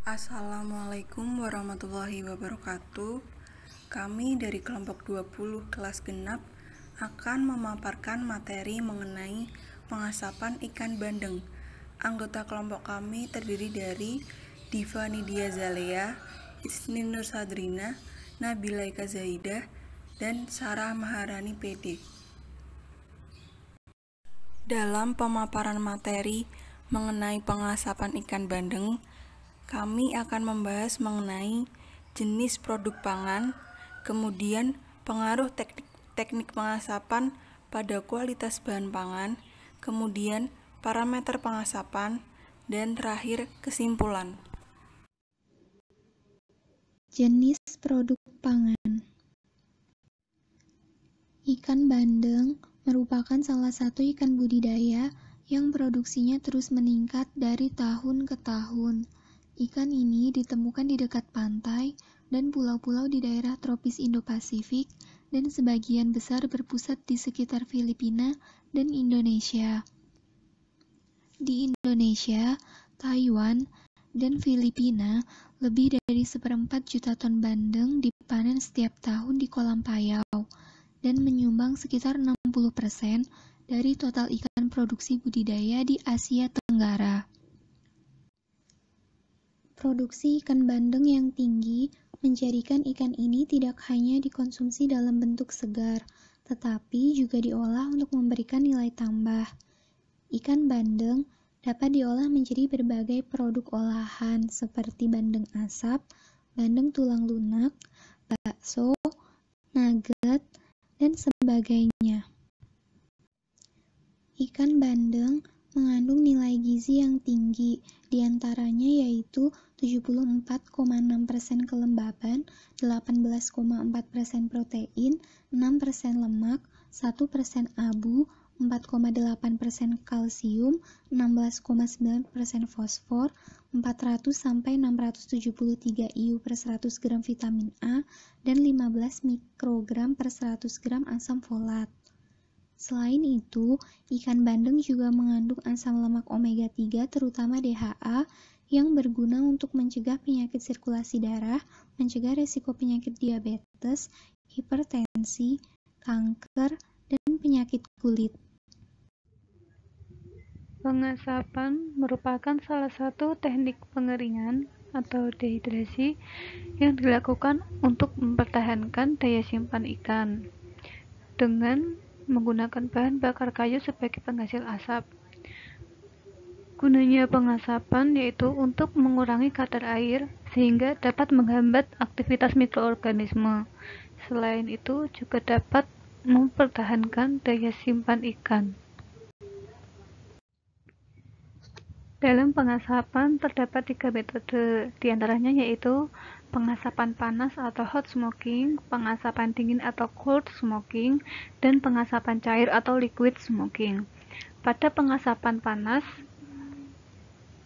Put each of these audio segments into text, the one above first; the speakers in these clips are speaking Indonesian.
Assalamualaikum warahmatullahi wabarakatuh. Kami dari kelompok 20 kelas genap akan memaparkan materi mengenai pengasapan ikan bandeng. Anggota kelompok kami terdiri dari Diva Nidia Zalea, Isni Nur Sadrina, Nabila Eka Zaidah, dan Sarah Maharani PD. Dalam pemaparan materi mengenai pengasapan ikan bandeng, kami akan membahas mengenai jenis produk pangan, kemudian pengaruh teknik pengasapan pada kualitas bahan pangan, kemudian parameter pengasapan, dan terakhir kesimpulan. Jenis produk pangan. Ikan bandeng merupakan salah satu ikan budidaya yang produksinya terus meningkat dari tahun ke tahun. Ikan ini ditemukan di dekat pantai dan pulau-pulau di daerah tropis Indo-Pasifik dan sebagian besar berpusat di sekitar Filipina dan Indonesia. Di Indonesia, Taiwan, dan Filipina, lebih dari 1/4 juta ton bandeng dipanen setiap tahun di kolam payau dan menyumbang sekitar 60% dari total ikan produksi budidaya di Asia Tenggara. Produksi ikan bandeng yang tinggi menjadikan ikan ini tidak hanya dikonsumsi dalam bentuk segar, tetapi juga diolah untuk memberikan nilai tambah. Ikan bandeng dapat diolah menjadi berbagai produk olahan seperti bandeng asap, bandeng tulang lunak, bakso, nugget, dan sebagainya. Ikan bandeng mengandung nilai gizi yang tinggi, diantaranya yaitu 74,6% kelembaban, 18,4% protein, 6% lemak, 1% abu, 4,8% kalsium, 16,9% fosfor, 400-673 IU per 100 gram vitamin A, dan 15 mikrogram per 100 gram asam folat. Selain itu, ikan bandeng juga mengandung asam lemak omega 3 terutama DHA yang berguna untuk mencegah penyakit sirkulasi darah, mencegah risiko penyakit diabetes, hipertensi, kanker, dan penyakit kulit. Pengasapan merupakan salah satu teknik pengeringan atau dehidrasi yang dilakukan untuk mempertahankan daya simpan ikan dengan menggunakan bahan bakar kayu sebagai penghasil asap. Gunanya pengasapan yaitu untuk mengurangi kadar air sehingga dapat menghambat aktivitas mikroorganisme. Selain itu juga dapat mempertahankan daya simpan ikan. Dalam pengasapan terdapat 3 metode, diantaranya yaitu pengasapan panas atau hot smoking, pengasapan dingin atau cold smoking, dan pengasapan cair atau liquid smoking. Pada pengasapan panas,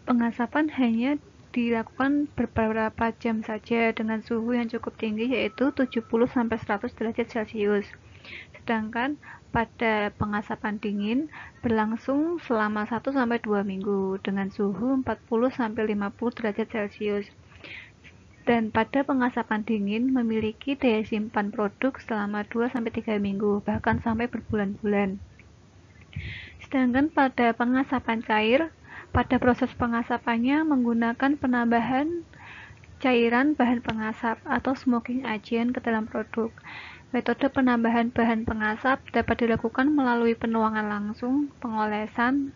pengasapan hanya dilakukan beberapa jam saja dengan suhu yang cukup tinggi yaitu 70-100 derajat Celcius. Sedangkan pada pengasapan dingin berlangsung selama 1-2 minggu dengan suhu 40-50 derajat Celcius. Dan pada pengasapan dingin memiliki daya simpan produk selama 2-3 minggu, bahkan sampai berbulan-bulan. Sedangkan pada pengasapan cair, pada proses pengasapannya menggunakan penambahan cairan bahan pengasap atau smoking agent ke dalam produk. Metode penambahan bahan pengasap dapat dilakukan melalui penuangan langsung, pengolesan,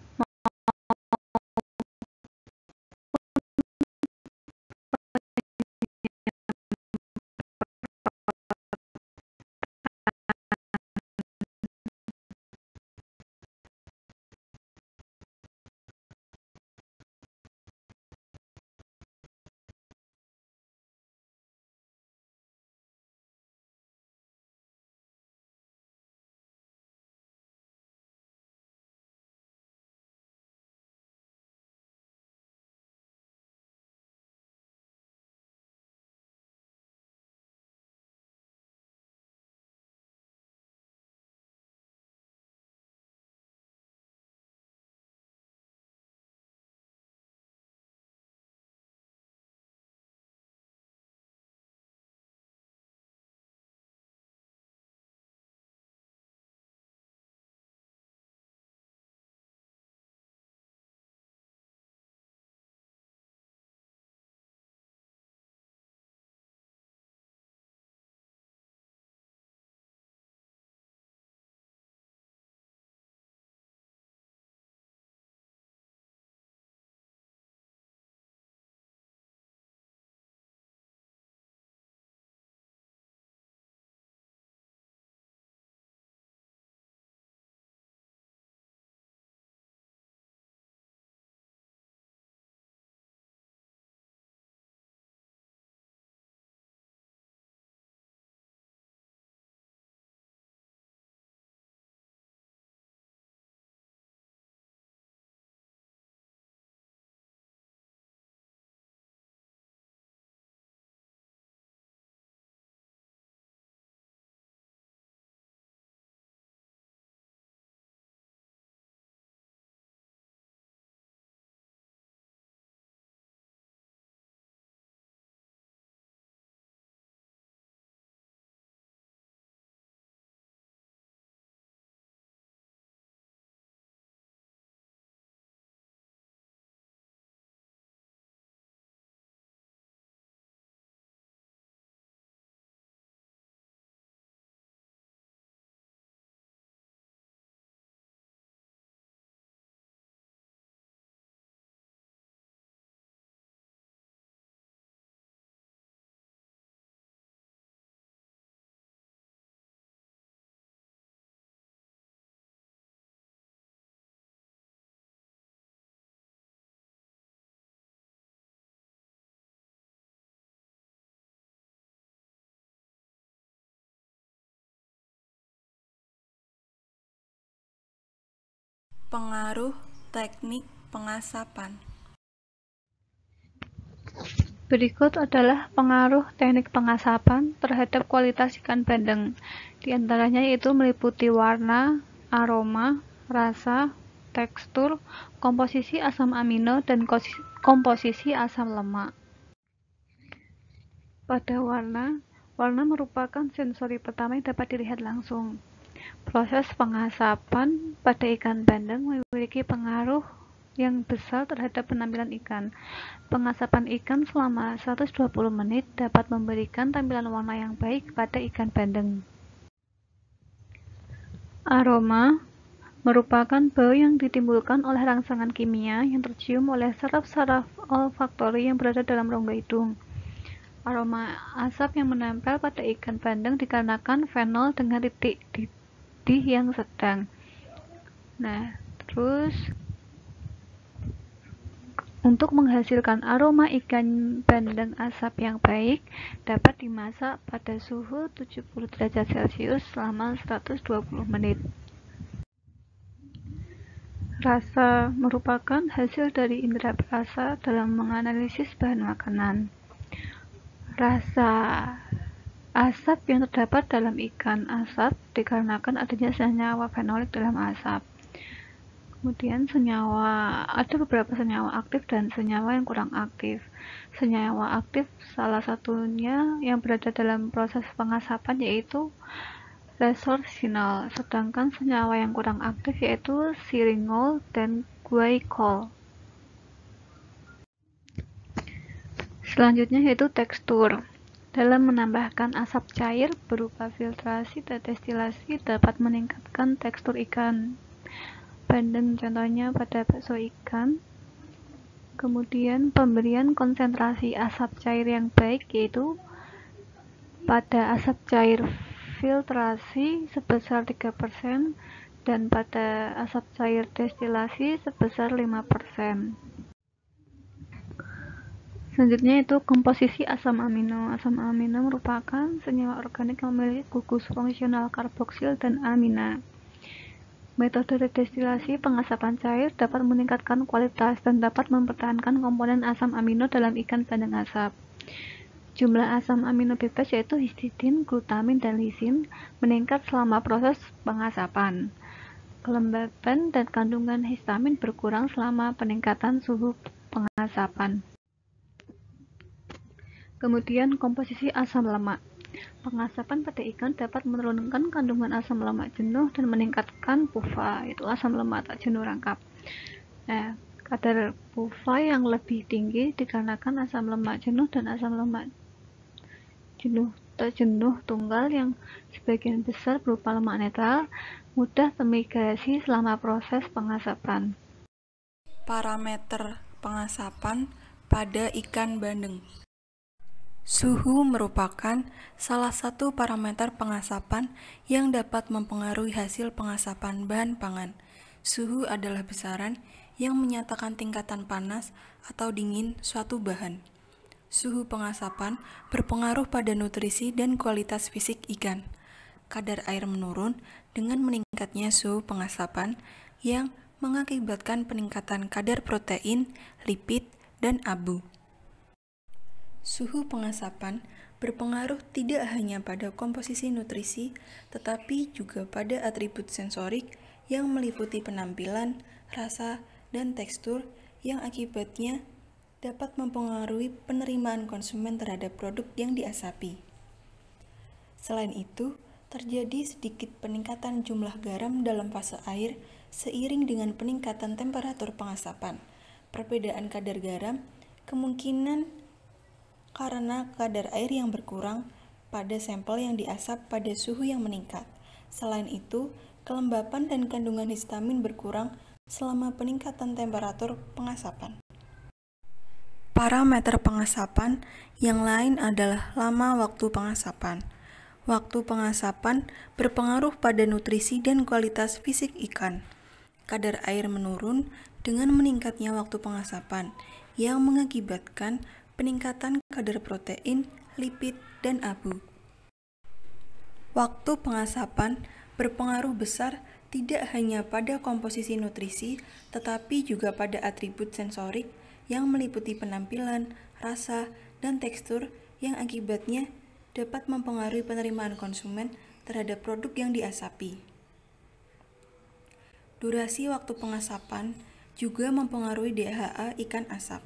Pengaruh teknik pengasapan. Berikut adalah pengaruh teknik pengasapan terhadap kualitas ikan bandeng. Di antaranya yaitu meliputi warna, aroma, rasa, tekstur, komposisi asam amino, dan komposisi asam lemak. Pada warna merupakan sensori pertama yang dapat dilihat langsung. Proses pengasapan pada ikan bandeng memiliki pengaruh yang besar terhadap penampilan ikan. Pengasapan ikan selama 120 menit dapat memberikan tampilan warna yang baik pada ikan bandeng. Aroma merupakan bau yang ditimbulkan oleh rangsangan kimia yang tercium oleh saraf-saraf olfaktori yang berada dalam rongga hidung. Aroma asap yang menempel pada ikan bandeng dikarenakan fenol dengan titik didih yang sedang. Nah, terus untuk menghasilkan aroma ikan bandeng asap yang baik, dapat dimasak pada suhu 70 derajat Celcius selama 120 menit. Rasa merupakan hasil dari indera perasa dalam menganalisis bahan makanan. Rasa asap yang terdapat dalam ikan asap dikarenakan adanya senyawa fenolik dalam asap. Kemudian ada beberapa senyawa aktif dan senyawa yang kurang aktif. Senyawa aktif salah satunya yang berada dalam proses pengasapan yaitu resorcinol, sedangkan senyawa yang kurang aktif yaitu siringol dan guaikol. Selanjutnya yaitu tekstur. Dalam menambahkan asap cair berupa filtrasi dan destilasi dapat meningkatkan tekstur ikan bandeng, contohnya pada bakso ikan. Kemudian pemberian konsentrasi asap cair yang baik yaitu pada asap cair filtrasi sebesar 3% dan pada asap cair destilasi sebesar 5%. Selanjutnya itu komposisi asam amino. Asam amino merupakan senyawa organik yang memiliki gugus fungsional karboksil dan amina. Metode destilasi pengasapan cair dapat meningkatkan kualitas dan dapat mempertahankan komponen asam amino dalam ikan bandeng asap. Jumlah asam amino bebas yaitu histidin, glutamin, dan lisin meningkat selama proses pengasapan. Kelembaban dan kandungan histamin berkurang selama peningkatan suhu pengasapan. Kemudian komposisi asam lemak. Pengasapan pada ikan dapat menurunkan kandungan asam lemak jenuh dan meningkatkan PUFA, yaitu asam lemak tak jenuh rangkap. Nah, kadar PUFA yang lebih tinggi dikarenakan asam lemak jenuh dan asam lemak jenuh tak jenuh tunggal yang sebagian besar berupa lemak netral mudah termigrasi selama proses pengasapan. Parameter pengasapan pada ikan bandeng. Suhu merupakan salah satu parameter pengasapan yang dapat mempengaruhi hasil pengasapan bahan pangan. Suhu adalah besaran yang menyatakan tingkatan panas atau dingin suatu bahan. Suhu pengasapan berpengaruh pada nutrisi dan kualitas fisik ikan. Kadar air menurun dengan meningkatnya suhu pengasapan yang mengakibatkan peningkatan kadar protein, lipid, dan abu. Suhu pengasapan berpengaruh tidak hanya pada komposisi nutrisi, tetapi juga pada atribut sensorik yang meliputi penampilan, rasa, dan tekstur yang akibatnya dapat mempengaruhi penerimaan konsumen terhadap produk yang diasapi. Selain itu, terjadi sedikit peningkatan jumlah garam dalam fase air seiring dengan peningkatan temperatur pengasapan. Perbedaan kadar garam kemungkinan karena kadar air yang berkurang pada sampel yang diasap pada suhu yang meningkat. Selain itu, kelembapan dan kandungan histamin berkurang selama peningkatan temperatur pengasapan. Parameter pengasapan yang lain adalah lama waktu pengasapan. Waktu pengasapan berpengaruh pada nutrisi dan kualitas fisik ikan. Kadar air menurun dengan meningkatnya waktu pengasapan yang mengakibatkan peningkatan kadar protein, lipid, dan abu. Waktu pengasapan berpengaruh besar tidak hanya pada komposisi nutrisi, tetapi juga pada atribut sensorik yang meliputi penampilan, rasa, dan tekstur yang akibatnya dapat mempengaruhi penerimaan konsumen terhadap produk yang diasapi. Durasi waktu pengasapan juga mempengaruhi DHA ikan asap.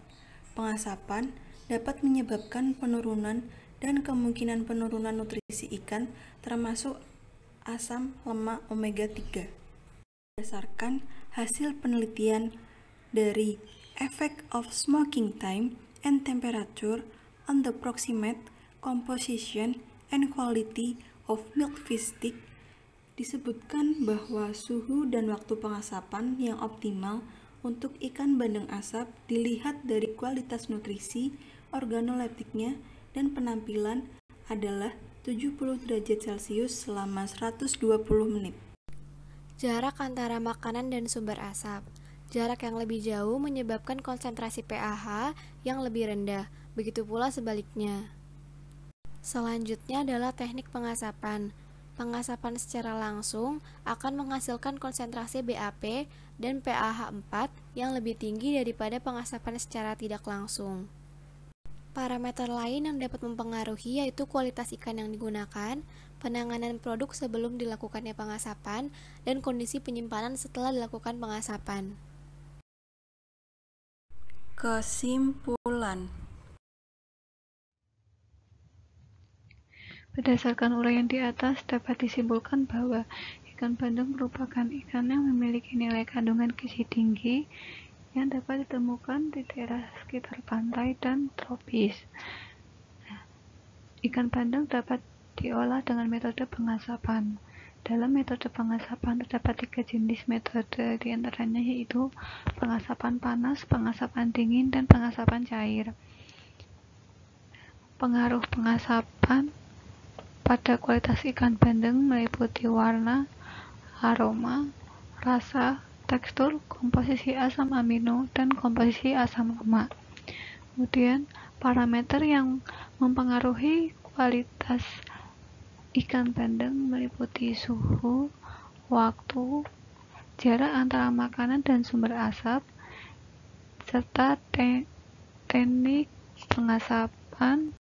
Pengasapan dapat menyebabkan penurunan dan kemungkinan penurunan nutrisi ikan termasuk asam lemak omega 3. Berdasarkan hasil penelitian dari Effect of Smoking Time and Temperature on the Proximate Composition and Quality of Milk Fish Stick, disebutkan bahwa suhu dan waktu pengasapan yang optimal untuk ikan bandeng asap dilihat dari kualitas nutrisi, organoleptiknya, dan penampilan adalah 70 derajat Celcius selama 120 menit. Jarak antara makanan dan sumber asap. Jarak yang lebih jauh menyebabkan konsentrasi pH yang lebih rendah, begitu pula sebaliknya. Selanjutnya adalah teknik pengasapan. Pengasapan secara langsung akan menghasilkan konsentrasi BAP dan pH 4 yang lebih tinggi daripada pengasapan secara tidak langsung. Parameter lain yang dapat mempengaruhi yaitu kualitas ikan yang digunakan, penanganan produk sebelum dilakukannya pengasapan, dan kondisi penyimpanan setelah dilakukan pengasapan. Kesimpulan. Berdasarkan uraian di atas, dapat disimpulkan bahwa ikan bandeng merupakan ikan yang memiliki nilai kandungan gizi tinggi yang dapat ditemukan di daerah sekitar pantai dan tropis. Ikan bandeng dapat diolah dengan metode pengasapan. Dalam metode pengasapan terdapat 3 jenis metode, diantaranya yaitu pengasapan panas, pengasapan dingin, dan pengasapan cair. Pengaruh pengasapan pada kualitas ikan bandeng meliputi warna, aroma, rasa, tekstur, komposisi asam amino, dan komposisi asam lemak. Kemudian, parameter yang mempengaruhi kualitas ikan bandeng meliputi suhu, waktu, jarak antara makanan dan sumber asap, serta teknik pengasapan.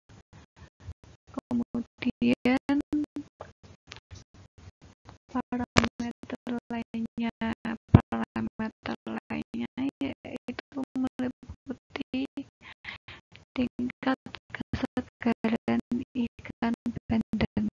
Kemudian parameter lainnya yaitu meliputi tingkat kesegaran ikan bandeng.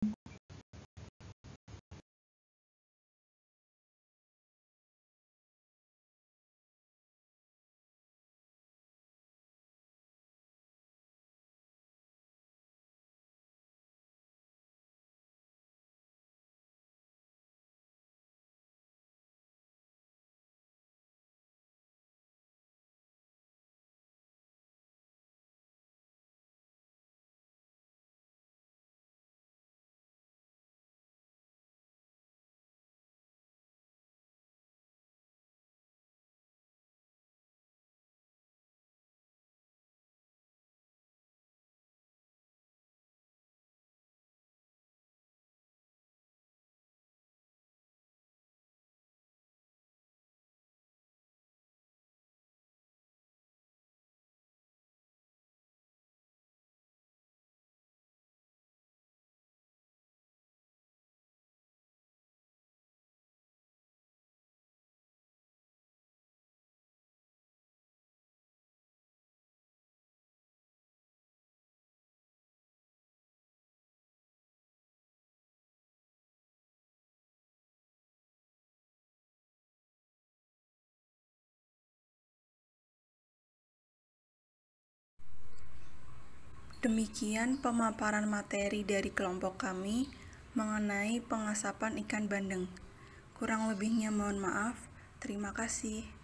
Demikian pemaparan materi dari kelompok kami mengenai pengasapan ikan bandeng. Kurang lebihnya mohon maaf. Terima kasih.